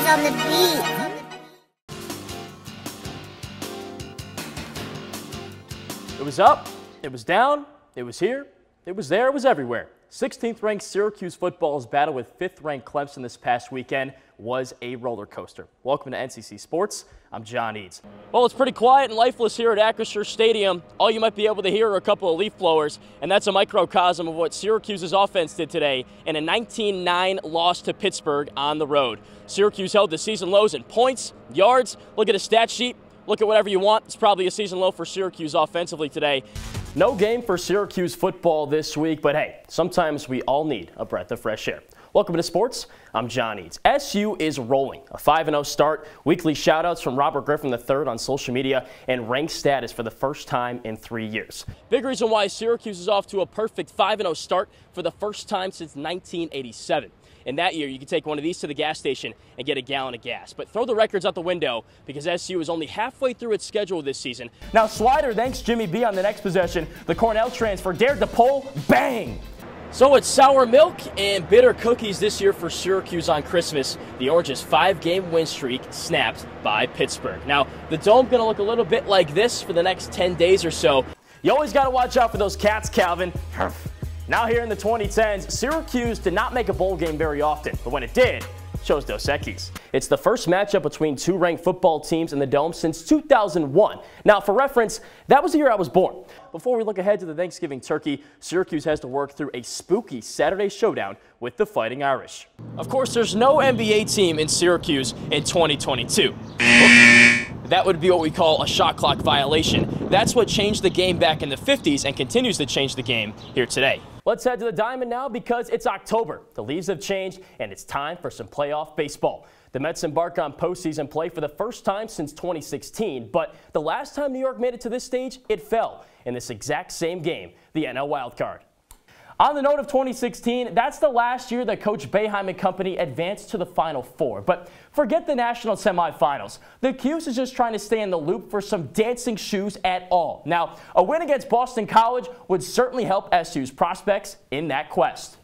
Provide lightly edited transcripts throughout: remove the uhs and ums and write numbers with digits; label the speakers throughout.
Speaker 1: Eads on the beat.
Speaker 2: It was up, it was down, it was here, it was there, it was everywhere. 16th-ranked Syracuse football's battle with 5th-ranked Clemson this past weekend was a roller coaster. Welcome to NCC Sports. I'm John Eads. Well, it's pretty quiet and lifeless here at Acrisure Stadium. All you might be able to hear are a couple of leaf blowers, and that's a microcosm of what Syracuse's offense did today in a 19-9 loss to Pittsburgh on the road. Syracuse held the season lows in points, yards. Look at a stat sheet. Look at whatever you want. It's probably a season low for Syracuse offensively today. No game for Syracuse football this week, but hey, sometimes we all need a breath of fresh air. Welcome to Sports. I'm John Eads. SU is rolling. A 5-0 start, weekly shout-outs from Robert Griffin III on social media, and ranked status for the first time in 3 years. Big reason why Syracuse is off to a perfect 5-0 start for the first time since 1987. In that year, you could take one of these to the gas station and get a gallon of gas. But throw the records out the window because SU is only halfway through its schedule this season. Now, Swider thanks Jimmy B on the next possession. The Cornell transfer dared to pull, bang! So it's sour milk and bitter cookies this year for Syracuse on Christmas. The Orange's 5-game win streak snapped by Pittsburgh. Now, the Dome going to look a little bit like this for the next 10 days or so. You always got to watch out for those cats, Calvin. Now here in the 2010s, Syracuse did not make a bowl game very often, but when it did, chose Dos Equis. It's the first matchup between two ranked football teams in the Dome since 2001. Now, for reference, that was the year I was born. Before we look ahead to the Thanksgiving turkey, Syracuse has to work through a spooky Saturday showdown with the Fighting Irish. Of course, there's no NBA team in Syracuse in 2022. That would be what we call a shot clock violation. That's what changed the game back in the 50s and continues to change the game here today. Let's head to the Diamond now because it's October. The leaves have changed and it's time for some playoff baseball. The Mets embark on postseason play for the first time since 2016, but the last time New York made it to this stage, it fell in this exact same game, the NL wildcard. On the note of 2016, that's the last year that Coach Boeheim and company advanced to the Final Four. But forget the national semifinals. The Cuse is just trying to stay in the loop for some dancing shoes at all. Now, a win against Boston College would certainly help SU's prospects in that quest.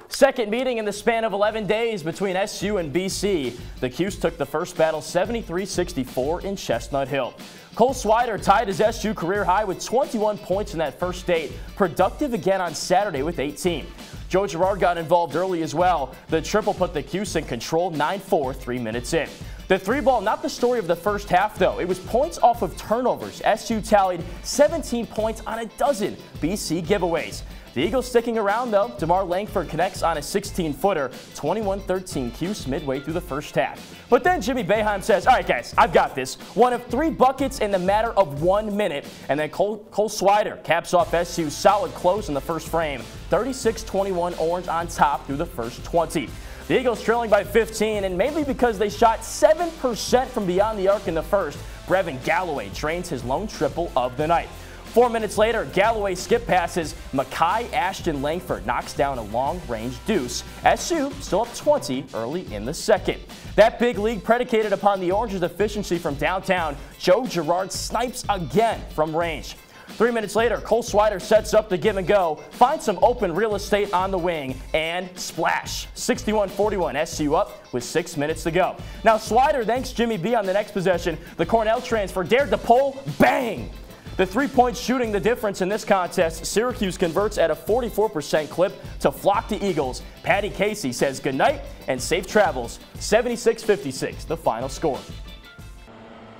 Speaker 2: Second meeting in the span of 11 days between SU and BC. The Cuse took the first battle 73-64 in Chestnut Hill. Cole Swider tied his SU career high with 21 points in that first date, productive again on Saturday with 18. Joe Girard got involved early as well. The triple put the Cuse in control 9-4 3 minutes in. The three ball, not the story of the first half though. It was points off of turnovers. SU tallied 17 points on a dozen BC giveaways. The Eagles sticking around, though. DeMar Langford connects on a 16-footer, 21-13 Cuse midway through the first half. But then Jimmy Boeheim says, all right, guys, I've got this. One of 3 buckets in the matter of 1 minute. And then Cole Swider caps off SU's solid close in the first frame. 36-21 Orange on top through the first 20. The Eagles trailing by 15, and mainly because they shot 7% from beyond the arc in the first, Brevin Galloway drains his lone triple of the night. 4 minutes later, Galloway skip passes. Mackay Ashton Langford knocks down a long-range deuce. SU still up 20 early in the second. That big lead predicated upon the Orange's efficiency from downtown. Joe Girard snipes again from range. 3 minutes later, Cole Swider sets up the give and go, finds some open real estate on the wing, and splash. 61-41, SU up with 6 minutes to go. Now Swider thanks Jimmy B on the next possession. The Cornell transfer dared to pull, bang! The 3-point shooting the difference in this contest. Syracuse converts at a 44% clip to flock the Eagles. Patty Casey says goodnight and safe travels. 76-56, the final score.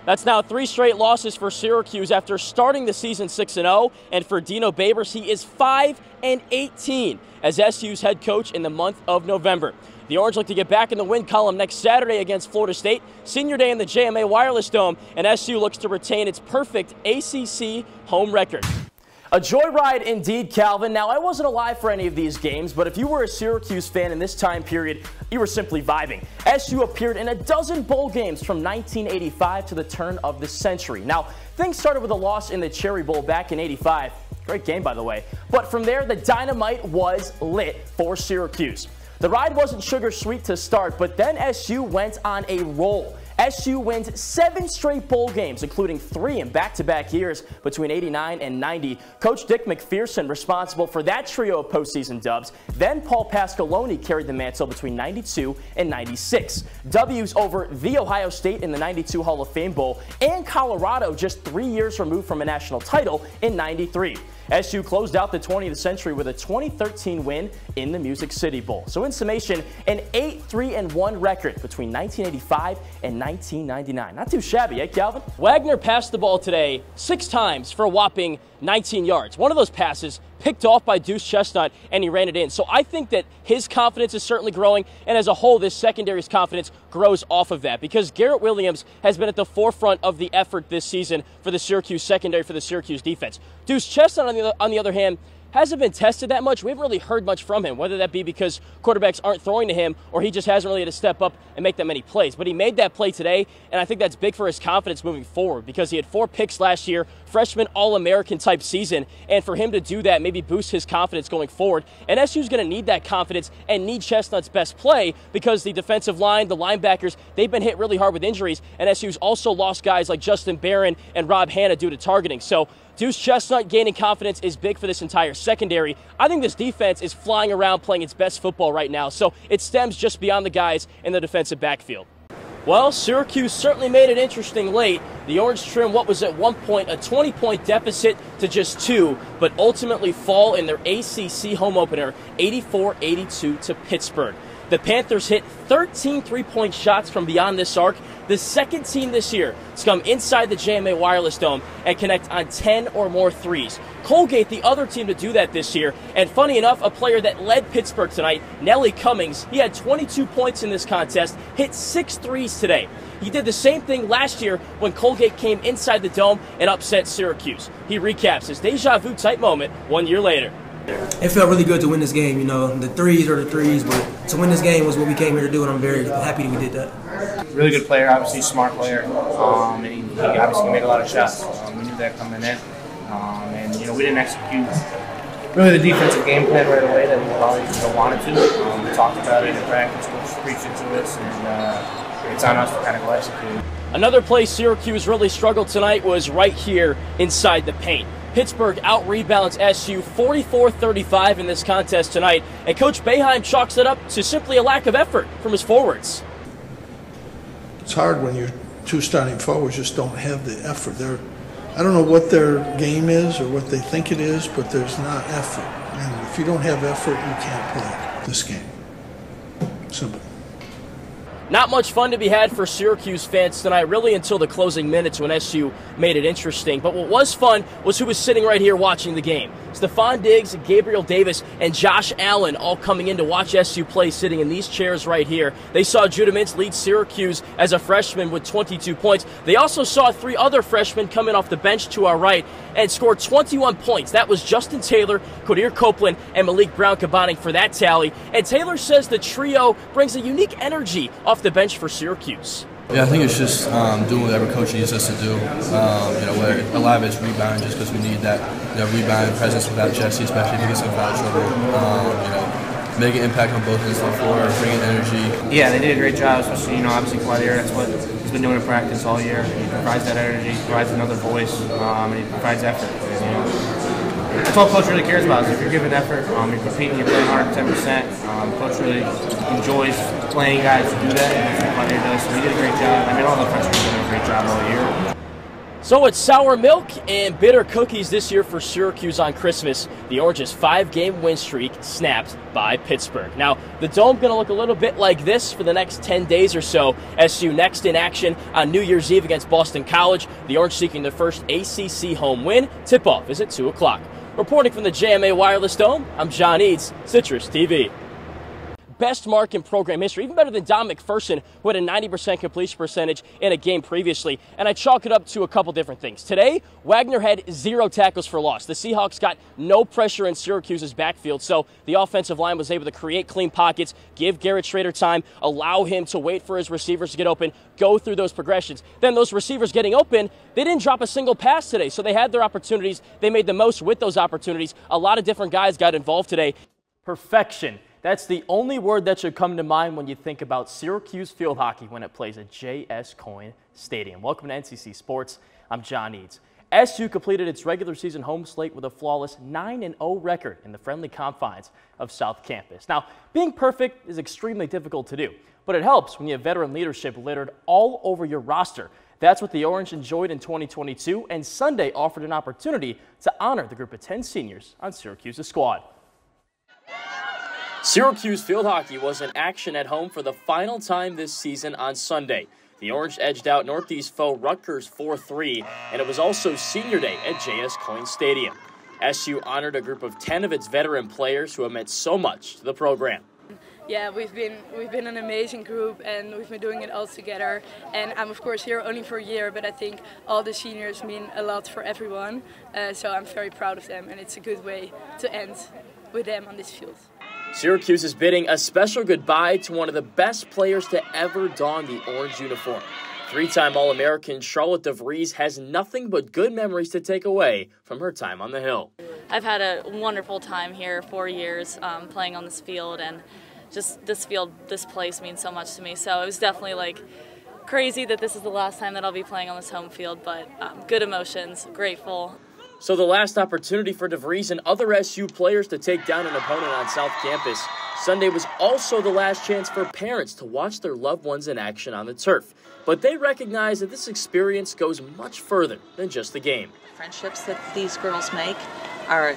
Speaker 2: That's now 3 straight losses for Syracuse after starting the season 6-0. And for Dino Babers, he is 5-18 as SU's head coach in the month of November. The Orange look to get back in the win column next Saturday against Florida State, senior day in the JMA Wireless Dome, and SU looks to retain its perfect ACC home record. A joyride indeed, Calvin. Now, I wasn't alive for any of these games, but if you were a Syracuse fan in this time period, you were simply vibing. SU appeared in a dozen bowl games from 1985 to the turn of the century. Now, things started with a loss in the Cherry Bowl back in '85. Great game, by the way. But from there, the dynamite was lit for Syracuse. The ride wasn't sugar sweet to start, but then SU went on a roll. SU wins 7 straight bowl games, including 3 in back-to-back years between 89 and 90. Coach Dick McPherson responsible for that trio of postseason dubs. Then Paul Pasqualoni carried the mantle between 92 and 96. W's over the Ohio State in the 92 Hall of Fame Bowl and Colorado just 3 years removed from a national title in 93. SU closed out the 20th century with a 2013 win in the Music City Bowl. So in summation, an 8-3-1 record between 1985 and 1999. Not too shabby, eh, Calvin? Wagner passed the ball today 6 times for a whopping 19 yards. One of those passes picked off by Deuce Chestnut, and he ran it in. So I think that his confidence is certainly growing, and as a whole, this secondary's confidence grows off of that, because Garrett Williams has been at the forefront of the effort this season for the Syracuse secondary, for the Syracuse defense. Deuce Chestnut, on the other hand, hasn't been tested that much. We haven't really heard much from him, whether that be because quarterbacks aren't throwing to him or he just hasn't really had to step up and make that many plays. But he made that play today, and I think that's big for his confidence moving forward, because he had 4 picks last year, freshman All-American type season, and for him to do that maybe boost his confidence going forward. And SU's going to need that confidence and need Chestnut's best play, because the defensive line, the linebackers, they've been hit really hard with injuries, and SU's also lost guys like Justin Barron and Rob Hanna due to targeting. So Deuce Chestnut gaining confidence is big for this entire secondary. I think this defense is flying around playing its best football right now, so it stems just beyond the guys in the defensive backfield. Well, Syracuse certainly made it interesting late. The Orange trim what was at one point a 20-point deficit to just 2, but ultimately fall in their ACC home opener 84-82 to Pittsburgh. The Panthers hit 13 3-point shots from beyond this arc, the second team this year to come inside the JMA Wireless Dome and connect on 10 or more threes. Colgate, the other team to do that this year, and funny enough, a player that led Pittsburgh tonight, Nelly Cummings, he had 22 points in this contest, hit 6 threes today. He did the same thing last year when Colgate came inside the Dome and upset Syracuse. He recaps his deja vu type moment 1 year later.
Speaker 1: It felt really good to win this game. You know, the threes are the threes, but to win this game was what we came here to do, and I'm very happy that we did that.
Speaker 3: Really good player, obviously smart player, and he obviously can make a lot of shots. We knew that coming in, and you know, we didn't execute really the defensive game plan right away that we probably wanted to. We talked about it in practice, coach preached it to us, and it's on us to kind of go execute.
Speaker 2: Another place Syracuse really struggled tonight was right here inside the paint. Pittsburgh out-rebounds SU 44-35 in this contest tonight, and Coach Boeheim chalks it up to simply a lack of effort from his forwards.
Speaker 4: It's hard when your 2 starting forwards just don't have the effort. I don't know what their game is or what they think it is, but there's not effort. And if you don't have effort, you can't play this game. Simple.
Speaker 2: Not much fun to be had for Syracuse fans tonight, really until the closing minutes when SU made it interesting. But what was fun was who was sitting right here watching the game. Stephon Diggs, Gabriel Davis, and Josh Allen all coming in to watch SU play, sitting in these chairs right here. They saw Judah Mintz lead Syracuse as a freshman with 22 points. They also saw 3 other freshmen come in off the bench to our right and score 21 points. That was Justin Taylor, Quadir Copeland, and Malik Brown combining for that tally. And Taylor says the trio brings a unique energy off the bench for Syracuse.
Speaker 5: Yeah, I think it's just doing whatever coach needs us to do. Where a lot of it's rebounding, just because we need that rebounding presence without Jesse, especially if he gets in foul trouble. Make an impact on both ends of the floor, bring in energy.
Speaker 3: Yeah, they did a great job, especially obviously Quadir. That's what he's been doing in practice all year. He provides that energy, provides another voice, and he provides effort. That's all coach really cares about. Is if you're giving effort, you're competing, you're playing hard 10%. Coach really enjoys playing guys who do that, and that's what Quadir does. So he did a great job. I mean, all the freshmen did a great job all year.
Speaker 2: So it's sour milk and bitter cookies this year for Syracuse on Christmas. The Orange's 5-game win streak snapped by Pittsburgh. Now, the Dome going to look a little bit like this for the next 10 days or so. SU next in action on New Year's Eve against Boston College. The Orange seeking their first ACC home win. Tip-off is at 2 o'clock. Reporting from the JMA Wireless Dome, I'm John Eads, Citrus TV. Best mark in program history, even better than Don McPherson, who had a 90% completion percentage in a game previously. And I chalk it up to a couple different things. Today, Wagner had 0 tackles for loss. The Seahawks got no pressure in Syracuse's backfield, so the offensive line was able to create clean pockets, give Garrett Schrader time, allow him to wait for his receivers to get open, go through those progressions. Then those receivers getting open, they didn't drop a single pass today, so they had their opportunities. They made the most with those opportunities. A lot of different guys got involved today. Perfection. That's the only word that should come to mind when you think about Syracuse field hockey when it plays at J.S. Coyne Stadium. Welcome to NCC Sports. I'm John Eads. SU completed its regular season home slate with a flawless 9-0 record in the friendly confines of South Campus. Now, being perfect is extremely difficult to do, but it helps when you have veteran leadership littered all over your roster. That's what the Orange enjoyed in 2022, and Sunday offered an opportunity to honor the group of 10 seniors on Syracuse's squad. Syracuse field hockey was in action at home for the final time this season on Sunday. The Orange edged out Northeast foe Rutgers 4-3, and it was also senior day at J.S. Coyne Stadium. SU honored a group of 10 of its veteran players who have meant so much to the program.
Speaker 6: Yeah, we've been an amazing group, and we've been doing it all together. And I'm of course here only for a year, but I think all the seniors mean a lot for everyone. So I'm very proud of them, and it's a good way to end with them on this field.
Speaker 2: Syracuse is bidding a special goodbye to one of the best players to ever don the orange uniform. Three-time All-American Charlotte DeVries has nothing but good memories to take away from her time on the Hill.
Speaker 7: I've had a wonderful time here, 4 years playing on this field, and just this field, this place means so much to me. So it was definitely like crazy that this is the last time that I'll be playing on this home field, but good emotions, grateful.
Speaker 2: So the last opportunity for DeVries and other SU players to take down an opponent on South Campus. Sunday was also the last chance for parents to watch their loved ones in action on the turf. But they recognize that this experience goes much further than just the game.
Speaker 8: Friendships that these girls make are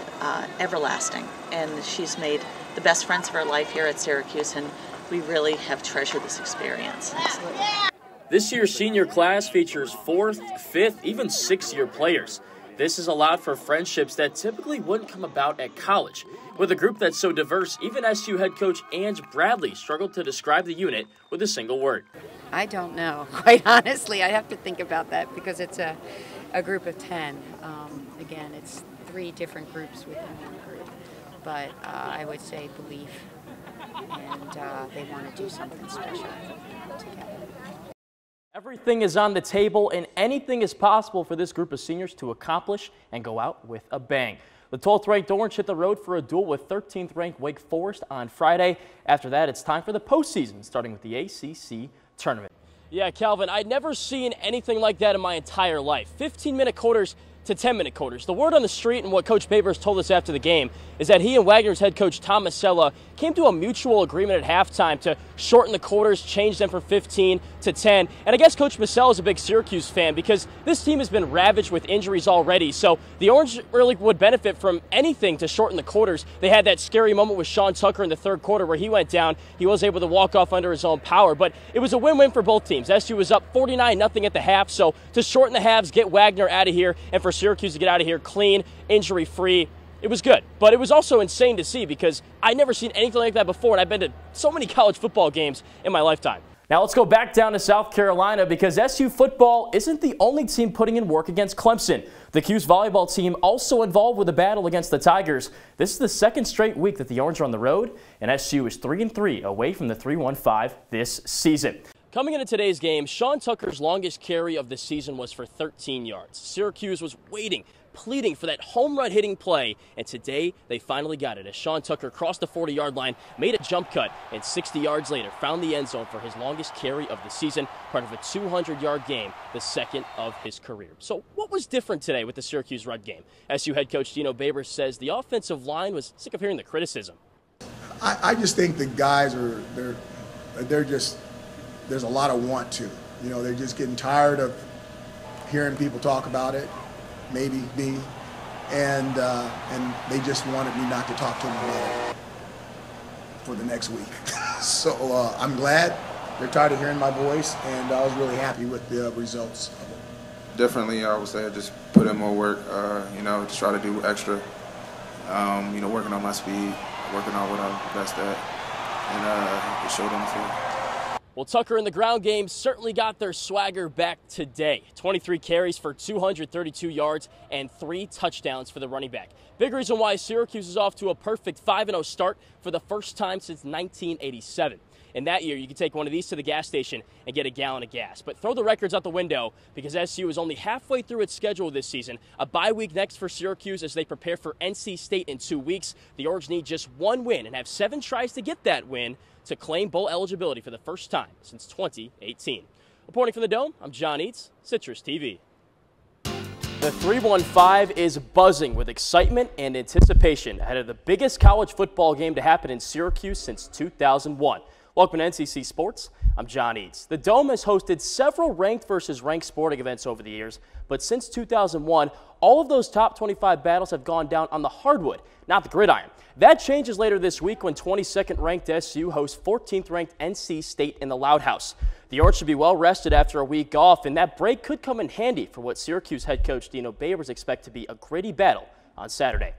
Speaker 8: everlasting, and she's made the best friends of her life here at Syracuse, and we really have treasured this experience. Absolutely.
Speaker 2: This year's senior class features 4th, 5th, even 6th-year players. This has allowed for friendships that typically wouldn't come about at college. With a group that's so diverse, even SU head coach Ange Bradley struggled to describe the unit with a single word.
Speaker 9: I don't know, quite honestly. I have to think about that because it's a group of 10. Again, it's 3 different groups within one group. But I would say belief, and they want to do something special together.
Speaker 2: Everything is on the table, and anything is possible for this group of seniors to accomplish and go out with a bang. The 12th-ranked Orange hit the road for a duel with 13th-ranked Wake Forest on Friday. After that, it's time for the postseason, starting with the ACC tournament. Yeah, Calvin, I'd never seen anything like that in my entire life. 15-minute quarters to 10-minute quarters. The word on the street and what Coach Babers told us after the game is that he and Wagner's head coach Tom Masella came to a mutual agreement at halftime to shorten the quarters, change them from 15 to 10. And I guess Coach Masella is a big Syracuse fan because this team has been ravaged with injuries already. So the Orange really would benefit from anything to shorten the quarters. They had that scary moment with Sean Tucker in the third quarter where he went down. He was able to walk off under his own power, but it was a win-win for both teams. SU was up 49-0 at the half, so to shorten the halves, get Wagner out of here, and for Syracuse to get out of here clean, injury-free, it was good. But it was also insane to see because I'd never seen anything like that before, and I've been to so many college football games in my lifetime. Now let's go back down to South Carolina because SU football isn't the only team putting in work against Clemson. The Q's volleyball team also involved with a battle against the Tigers. This is the second straight week that the Orange are on the road, and SU is 3-3 away from the 3-1-5 this season. Coming into today's game, Sean Tucker's longest carry of the season was for 13 yards. Syracuse was waiting, pleading for that home run hitting play, and today they finally got it as Sean Tucker crossed the 40-yard line, made a jump cut, and 60 yards later found the end zone for his longest carry of the season, part of a 200-yard game, the second of his career. So what was different today with the Syracuse Red game? SU head coach Dino Babers says the offensive line was sick of hearing the criticism.
Speaker 10: I just think the guys they're just, there's a lot of want to. You know, they're just getting tired of hearing people talk about it, maybe me, and they just wanted me not to talk to them about it for the next week. So I'm glad they're tired of hearing my voice, and I was really happy with the results of it.
Speaker 11: Definitely, I would say just put in more work, you know, just try to do extra, you know, working on my speed, working on what I'm best at, and it showed on the field.
Speaker 2: Well, Tucker in the ground game certainly got their swagger back today. 23 carries for 232 yards and 3 touchdowns for the running back. Big reason why Syracuse is off to a perfect 5-0 start for the first time since 1987. and that year you could take one of these to the gas station and get a gallon of gas. But throw the records out the window because SU is only halfway through its schedule this season. A bye week next for Syracuse as they prepare for NC State in 2 weeks. The Orange need just one win and have 7 tries to get that win to claim bowl eligibility for the first time since 2018. Reporting from the Dome, I'm John Eads, Citrus TV. The 315 is buzzing with excitement and anticipation ahead of the biggest college football game to happen in Syracuse since 2001. Welcome to NCC Sports. I'm John Eads. The Dome has hosted several ranked versus ranked sporting events over the years, but since 2001, all of those top 25 battles have gone down on the hardwood, not the gridiron. That changes later this week when 22nd ranked SU hosts 14th ranked NC State in the Loud House. The Orange should be well rested after a week off, and that break could come in handy for what Syracuse head coach Dino Babers expect to be a gritty battle on Saturday.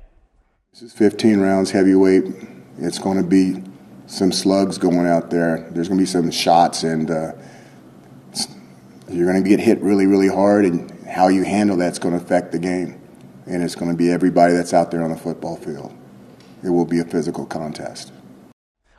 Speaker 10: This is 15 rounds heavyweight. It's going to be some slugs going out there. There's going to be some shots, and you're going to get hit really, really hard, and how you handle that's going to affect the game. And it's going to be everybody that's out there on the football field. It will be a physical contest.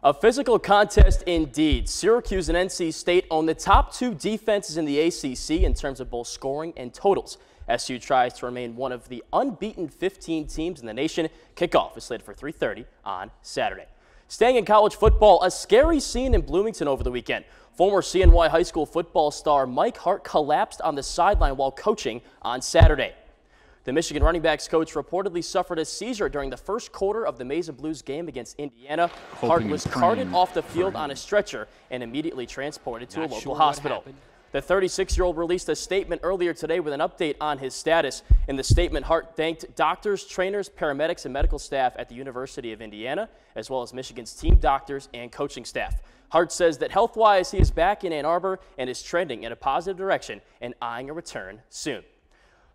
Speaker 2: A physical contest indeed. Syracuse and NC State own the top 2 defenses in the ACC in terms of both scoring and totals. SU tries to remain one of the unbeaten 15 teams in the nation. Kickoff is slated for 3:30 on Saturday. Staying in college football, a scary scene in Bloomington over the weekend. Former CNY high school football star Mike Hart collapsed on the sideline while coaching on Saturday. The Michigan running backs coach reportedly suffered a seizure during the first quarter of the Maize and Blues game against Indiana. Hart was carted off the field on a stretcher and immediately transported to a local hospital. The 36-year-old released a statement earlier today with an update on his status. In the statement, Hart thanked doctors, trainers, paramedics, and medical staff at the University of Indiana, as well as Michigan's team doctors and coaching staff. Hart says that health-wise, he is back in Ann Arbor and is trending in a positive direction and eyeing a return soon.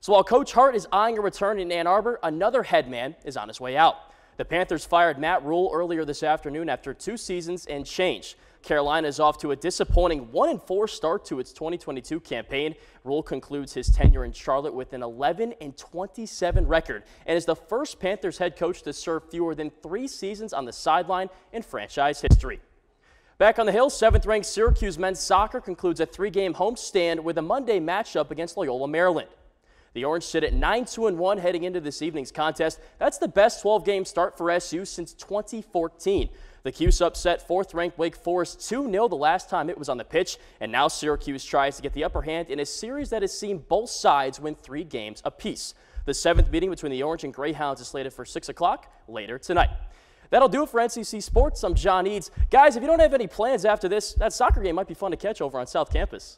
Speaker 2: So while Coach Hart is eyeing a return in Ann Arbor, another head man is on his way out. The Panthers fired Matt Rule earlier this afternoon after 2 seasons and change. Carolina is off to a disappointing 1-4 start to its 2022 campaign. Rule concludes his tenure in Charlotte with an 11-27 record and is the first Panthers head coach to serve fewer than 3 seasons on the sideline in franchise history. Back on the hill, 7th-ranked Syracuse men's soccer concludes a 3-game homestand with a Monday matchup against Loyola, Maryland. The Orange sit at 9-2-1 heading into this evening's contest. That's the best 12-game start for SU since 2014. The Cuse upset 4th-ranked Wake Forest 2-0 the last time it was on the pitch, and now Syracuse tries to get the upper hand in a series that has seen both sides win 3 games apiece. The 7th meeting between the Orange and Greyhounds is slated for 6 o'clock later tonight. That'll do it for NCC Sports. I'm John Eads. Guys, if you don't have any plans after this, that soccer game might be fun to catch over on South Campus.